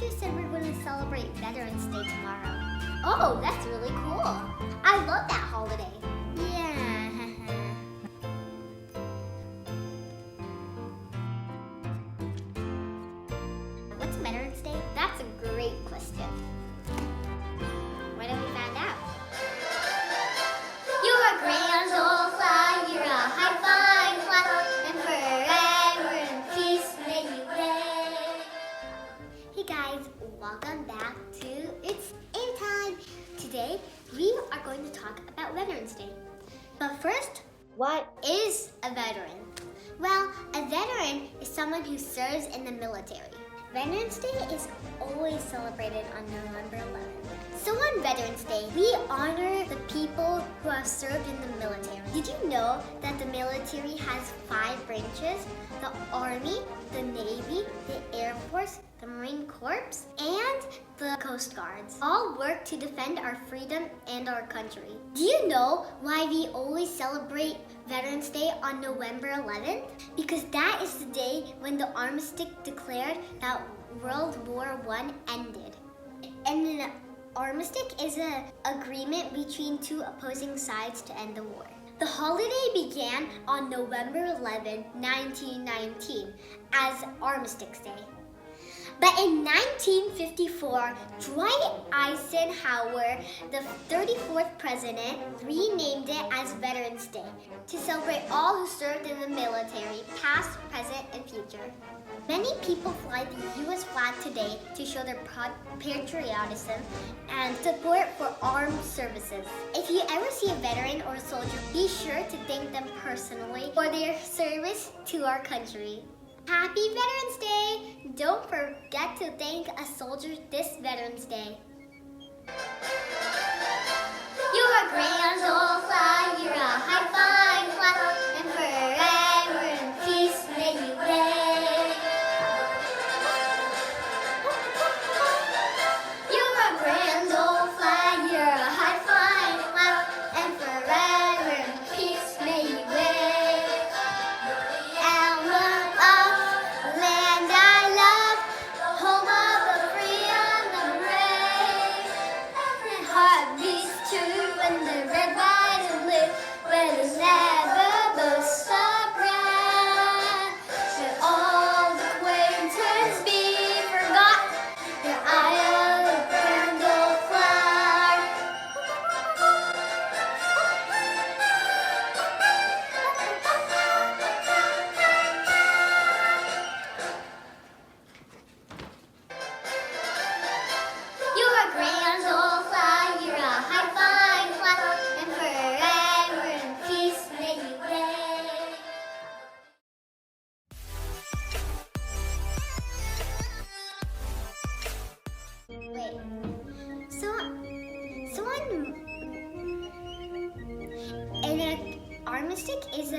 you said we're going to celebrate Veterans Day tomorrow. Oh, that's really cool. I love that holiday. Yeah. What's Veterans Day? That's a great question. Why don't we find out? You're a grand old fly, you're a high flying fly, and forever in peace may you reign. Hey guys, welcome back to It's Ava Time. Today we are going to talk about Veterans Day. But first, what is a veteran? Well, a veteran is someone who serves in the military. Veterans Day is always celebrated on November 11th. So on Veterans Day, we honor the people who have served in the military. Did you know that the military has 5 branches? The Army, the Navy, the Air Force, the Marine Corps, and the Coast Guards. All work to defend our freedom and our country. Do you know why we always celebrate Veterans Day on November 11th? Because that is the day when the armistice declared that World War I ended. And an armistice is an agreement between 2 opposing sides to end the war. The holiday began on November 11, 1919, as Armistice Day. But in 1954, Dwight Eisenhower, the 34th president, renamed it as Veterans Day to celebrate all who served in the military, past, present, and future. Many people fly the U.S. flag today to show their patriotism and support for armed services. If you ever see a veteran or a soldier, be sure to thank them personally for their service to our country. Happy Veterans Day! Don't forget to thank a soldier this Veterans Day. You're a grand old fly, you're a high flying fly, and forever in peace may you reign. You're a grand old fly, you're a high flying fly, and forever in peace may you reign. An armistice is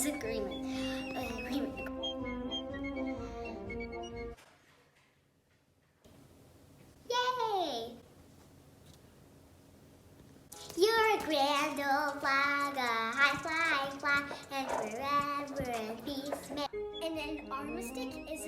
agreement. Yay! You're a grand old flag, a high flying flag, and forever in peace. And an armistice is